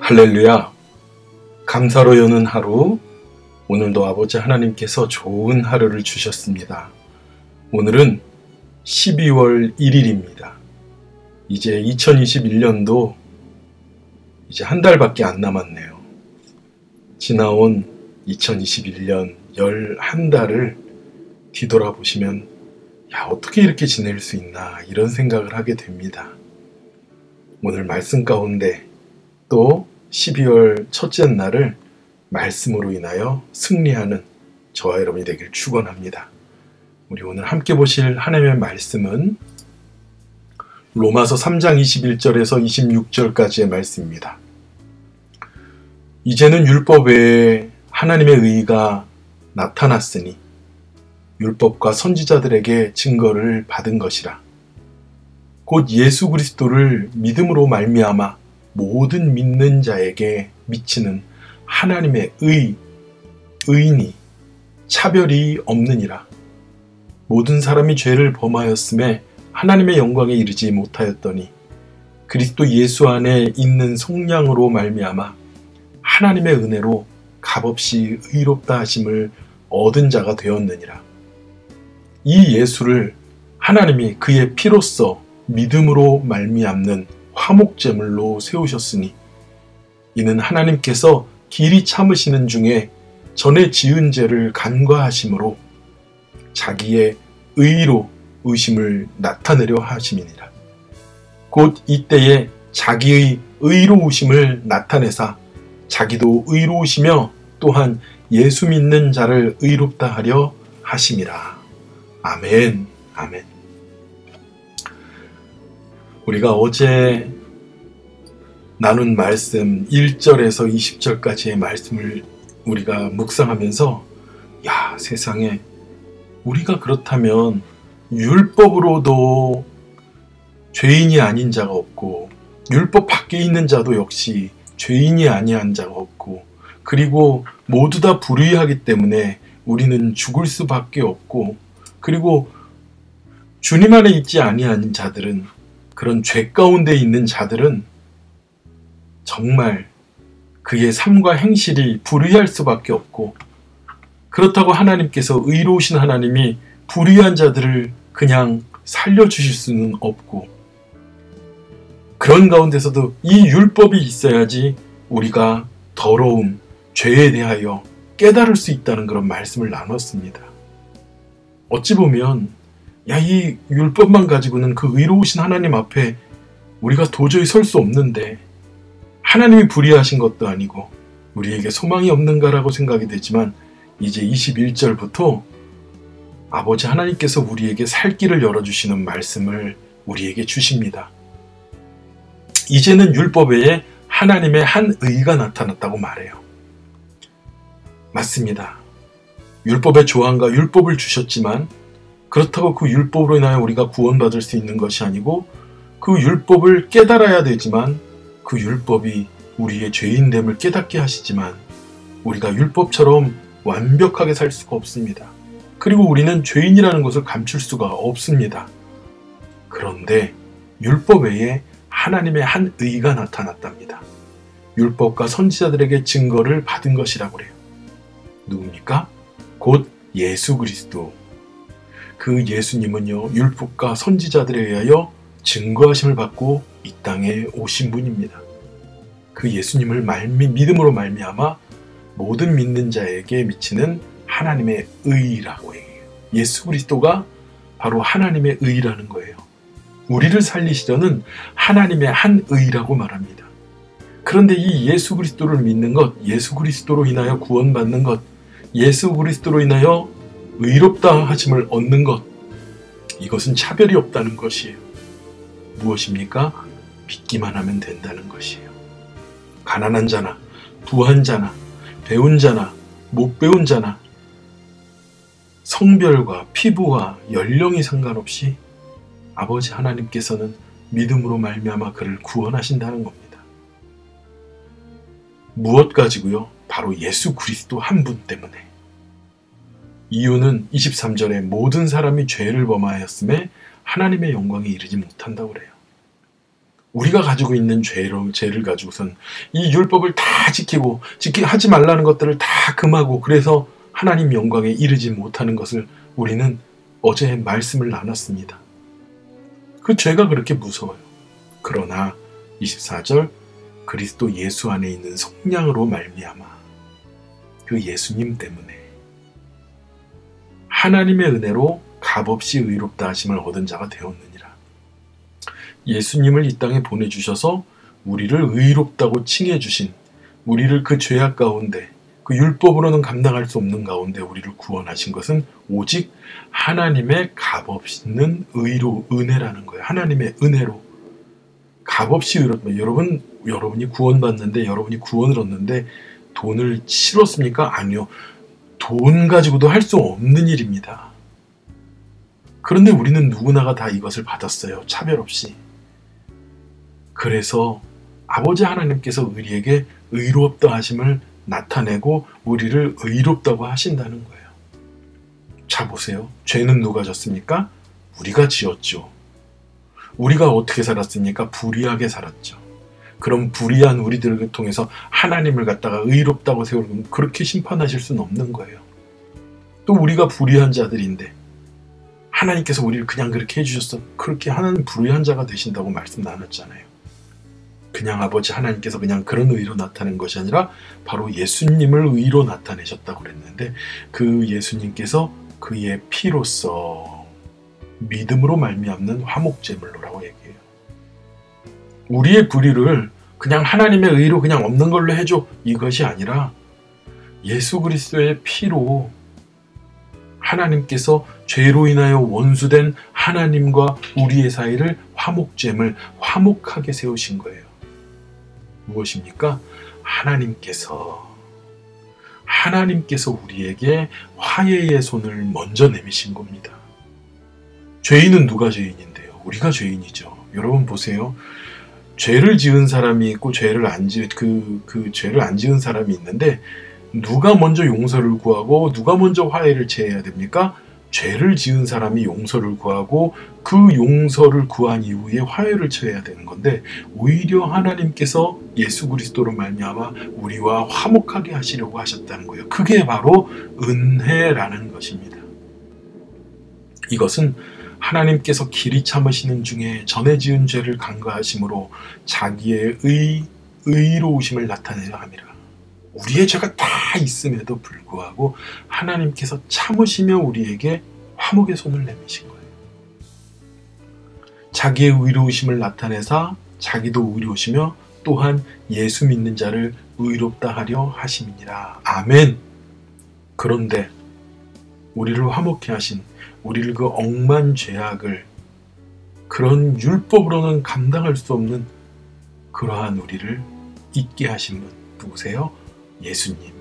할렐루야. 감사로 여는 하루, 오늘도 아버지 하나님께서 좋은 하루를 주셨습니다. 오늘은 12월 1일입니다. 이제 2021년도 이제 한 달밖에 안 남았네요. 지나온 2021년 11달을 뒤돌아보시면 어떻게 이렇게 지낼 수 있나 이런 생각을 하게 됩니다. 오늘 말씀 가운데 또 12월 첫째 날을 말씀으로 인하여 승리하는 저와 여러분이 되길 축원합니다. 우리 오늘 함께 보실 하나님의 말씀은 로마서 3장 21절에서 26절까지의 말씀입니다. 이제는 율법 외에 하나님의 의가 나타났으니 율법과 선지자들에게 증거를 받은 것이라. 곧 예수 그리스도를 믿음으로 말미암아 모든 믿는 자에게 미치는 하나님의 의인이 차별이 없느니라. 모든 사람이 죄를 범하였음에 하나님의 영광에 이르지 못하였더니 그리스도 예수 안에 있는 속량으로 말미암아 하나님의 은혜로 값없이 의롭다 하심을 얻은 자가 되었느니라. 이 예수를 하나님이 그의 피로써 믿음으로 말미암는 화목제물로 세우셨으니 이는 하나님께서 길이 참으시는 중에 전에 지은 죄를 간과하심으로 자기의 의로 의심을 나타내려 하심이니라. 곧 이때에 자기의 의로우심을 나타내사 자기도 의로우시며 또한 예수 믿는 자를 의롭다 하려 하심이라. 아멘. 아멘. 우리가 어제 나눈 말씀 1절에서 20절까지의 말씀을 우리가 묵상하면서 세상에 우리가 그렇다면 율법으로도 죄인이 아닌 자가 없고 율법 밖에 있는 자도 역시 죄인이 아니한 자가 없고 그리고 모두 다 불의하기 때문에 우리는 죽을 수밖에 없고 그리고 주님 안에 있지 아니한 자들은 그런 죄 가운데 있는 자들은 정말 그의 삶과 행실이 불의할 수밖에 없고 그렇다고 하나님께서 의로우신 하나님이 불의한 자들을 그냥 살려주실 수는 없고 그런 가운데서도 이 율법이 있어야지 우리가 더러움, 죄에 대하여 깨달을 수 있다는 그런 말씀을 나눴습니다. 어찌 보면 이 율법만 가지고는 그 의로우신 하나님 앞에 우리가 도저히 설 수 없는데 하나님이 불의하신 것도 아니고 우리에게 소망이 없는가라고 생각이 되지만 이제 21절부터 아버지 하나님께서 우리에게 살 길을 열어주시는 말씀을 우리에게 주십니다. 이제는 율법 외에 하나님의 한 의가 나타났다고 말해요. 맞습니다. 율법의 조항과 율법을 주셨지만 그렇다고 그 율법으로 인하여 우리가 구원받을 수 있는 것이 아니고 그 율법을 깨달아야 되지만 그 율법이 우리의 죄인됨을 깨닫게 하시지만 우리가 율법처럼 완벽하게 살 수가 없습니다. 그리고 우리는 죄인이라는 것을 감출 수가 없습니다. 그런데 율법 외에 하나님의 한 의가 나타났답니다. 율법과 선지자들에게 증거를 받은 것이라고 그래요. 누굽니까? 곧 예수 그리스도. 그 예수님은요, 율법과 선지자들에 의하여 증거하심을 받고 이 땅에 오신 분입니다. 그 예수님을 믿음으로 말미암아 모든 믿는 자에게 미치는 하나님의 의라고 해요. 예수 그리스도가 바로 하나님의 의라는 거예요. 우리를 살리시려는 하나님의 한 의라고 말합니다. 그런데 이 예수 그리스도를 믿는 것, 예수 그리스도로 인하여 구원받는 것, 예수 그리스도로 인하여 의롭다 하심을 얻는 것, 이것은 차별이 없다는 것이에요. 무엇입니까? 믿기만 하면 된다는 것이에요. 가난한 자나 부한 자나 배운 자나 못 배운 자나 성별과 피부와 연령이 상관없이 아버지 하나님께서는 믿음으로 말미암아 그를 구원하신다는 겁니다. 무엇 가지고요? 바로 예수 그리스도 한 분 때문에. 이유는 23절에 모든 사람이 죄를 범하였음에 하나님의 영광에 이르지 못한다고 그래요. 우리가 가지고 있는 죄를 가지고선 이 율법을 다 지키고 하지 말라는 것들을 다 금하고 그래서 하나님 영광에 이르지 못하는 것을 우리는 어제 말씀을 나눴습니다. 그 죄가 그렇게 무서워요. 그러나 24절 그리스도 예수 안에 있는 성량으로 말미암아 그 예수님 때문에 하나님의 은혜로 값없이 의롭다 하심을 얻은 자가 되었느니라. 예수님을 이 땅에 보내주셔서 우리를 의롭다고 칭해 주신, 우리를 그 죄악 가운데, 그 율법으로는 감당할 수 없는 가운데 우리를 구원하신 것은 오직 하나님의 값없는 은혜라는 거예요. 하나님의 은혜로 값없이 의롭다. 여러분이 구원받는데, 여러분이 구원을 얻는데 돈을 치렀습니까? 아니요. 돈 가지고도 할 수 없는 일입니다. 그런데 우리는 누구나가 다 이것을 받았어요. 차별 없이. 그래서 아버지 하나님께서 우리에게 의롭다 하심을 나타내고 우리를 의롭다고 하신다는 거예요. 자 보세요. 죄는 누가 졌습니까? 우리가 지었죠. 우리가 어떻게 살았습니까? 불의하게 살았죠. 그럼 불의한 우리들을 통해서 하나님을 갖다가 의롭다고 세우면 그렇게 심판하실 수는 없는 거예요. 또 우리가 불의한 자들인데 하나님께서 우리를 그냥 그렇게 해주셨어. 그렇게 하나님 불의한 자가 되신다고 말씀 나눴잖아요. 그냥 아버지 하나님께서 그냥 그런 의로 나타낸 것이 아니라 바로 예수님을 의로 나타내셨다고 그랬는데 그 예수님께서 그의 피로써 믿음으로 말미암는 화목제물로라고 얘기해요. 우리의 불의를 그냥 하나님의 의로 그냥 없는 걸로 해줘 이것이 아니라 예수 그리스도의 피로 하나님께서 죄로 인하여 원수된 하나님과 우리의 사이를 화목제물, 화목하게 세우신 거예요. 무엇입니까? 하나님께서 우리에게 화해의 손을 먼저 내미신 겁니다. 죄인은 누가 죄인인데요? 우리가 죄인이죠. 여러분 보세요. 죄를 지은 사람이 있고 죄를 안 지은 사람이 있는데 누가 먼저 용서를 구하고 누가 먼저 화해를 취해야 됩니까? 죄를 지은 사람이 용서를 구하고 그 용서를 구한 이후에 화해를 취해야 되는 건데 오히려 하나님께서 예수 그리스도로 말미암아 우리와 화목하게 하시려고 하셨다는 거예요. 그게 바로 은혜라는 것입니다. 이것은 하나님께서 길이 참으시는 중에 전에 지은 죄를 간과하심으로 자기의 의로우심을 나타내려 함이라. 우리의 죄가 다 있음에도 불구하고 하나님께서 참으시며 우리에게 화목의 손을 내미신 거예요. 자기의 의로우심을 나타내사 자기도 의로우시며 또한 예수 믿는 자를 의롭다 하려 하심이니라. 아멘. 그런데 우리를 화목케 하신 우리를 그 억만 죄악을 그런 율법으로는 감당할 수 없는 그러한 우리를 잊게 하신 분 누구세요? 예수님.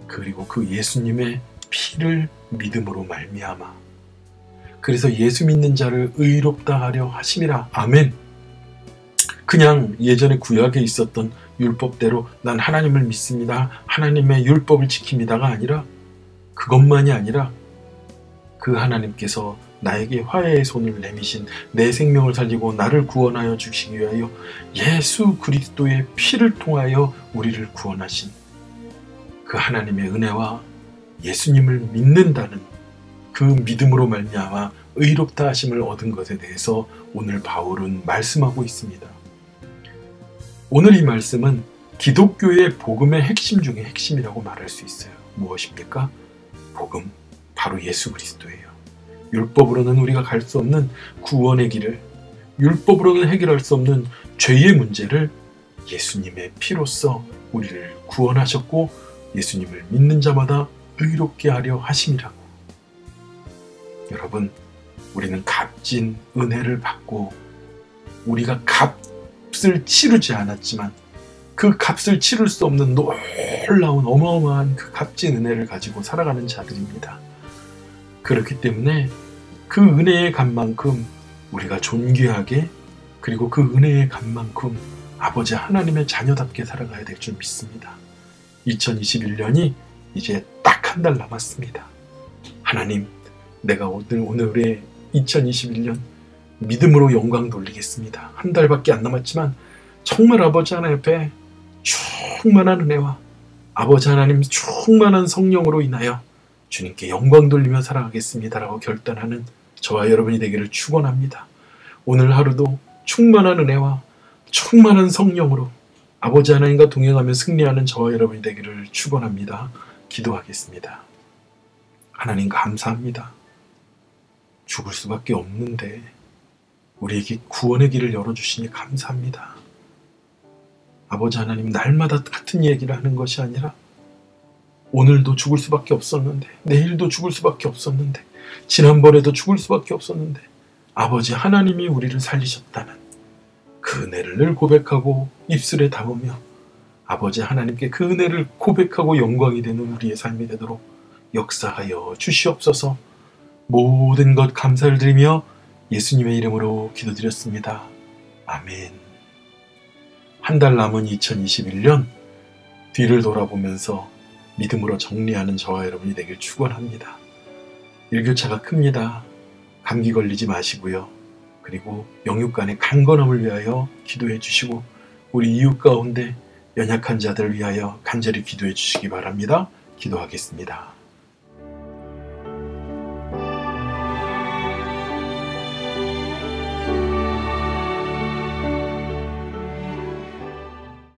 그리고 그 예수님의 피를 믿음으로 말미암아 그래서 예수 믿는 자를 의롭다 하려 하심이라. 아멘. 그냥 예전에 구약에 있었던 율법대로 난 하나님을 믿습니다. 하나님의 율법을 지킵니다가 아니라 그것만이 아니라 그 하나님께서 나에게 화해의 손을 내미신 내 생명을 살리고 나를 구원하여 주시기 위하여 예수 그리스도의 피를 통하여 우리를 구원하신 그 하나님의 은혜와 예수님을 믿는다는 그 믿음으로 말미암아 의롭다 하심을 얻은 것에 대해서 오늘 바울은 말씀하고 있습니다. 오늘 이 말씀은 기독교의 복음의 핵심 중에 핵심이라고 말할 수 있어요. 무엇입니까? 복음, 바로 예수 그리스도예요. 율법으로는 우리가 갈 수 없는 구원의 길을, 율법으로는 해결할 수 없는 죄의 문제를 예수님의 피로써 우리를 구원하셨고 예수님을 믿는 자마다 의롭게 하려 하심이라고. 여러분, 우리는 값진 은혜를 받고 우리가 값을 치르지 않았지만 그 값을 치를 수 없는 놀라운 어마어마한 그 값진 은혜를 가지고 살아가는 자들입니다. 그렇기 때문에 그 은혜의 값만큼 우리가 존귀하게 그리고 그 은혜의 값만큼 아버지 하나님의 자녀답게 살아가야 될 줄 믿습니다. 2021년이 이제 딱 한 달 남았습니다. 하나님, 내가 오늘의 2021년 믿음으로 영광 돌리겠습니다. 한 달밖에 안 남았지만 정말 아버지 하나님 앞에 충만한 은혜와 아버지 하나님 충만한 성령으로 인하여 주님께 영광 돌리며 살아가겠습니다라고 결단하는 저와 여러분이 되기를 축원합니다. 오늘 하루도 충만한 은혜와 충만한 성령으로 아버지 하나님과 동행하며 승리하는 저와 여러분이 되기를 축원합니다. 기도하겠습니다. 하나님 감사합니다. 죽을 수밖에 없는데 우리에게 구원의 길을 열어주시니 감사합니다. 아버지 하나님, 날마다 같은 얘기를 하는 것이 아니라 오늘도 죽을 수밖에 없었는데, 내일도 죽을 수밖에 없었는데, 지난번에도 죽을 수밖에 없었는데 아버지 하나님이 우리를 살리셨다는 그 은혜를 늘 고백하고 입술에 담으며 아버지 하나님께 그 은혜를 고백하고 영광이 되는 우리의 삶이 되도록 역사하여 주시옵소서. 모든 것 감사를 드리며 예수님의 이름으로 기도드렸습니다. 아멘. 한 달 남은 2021년 뒤를 돌아보면서 믿음으로 정리하는 저와 여러분이 되길 축원합니다. 일교차가 큽니다. 감기 걸리지 마시고요. 그리고 영육간의 강건함을 위하여 기도해 주시고 우리 이웃 가운데 연약한 자들을 위하여 간절히 기도해 주시기 바랍니다. 기도하겠습니다.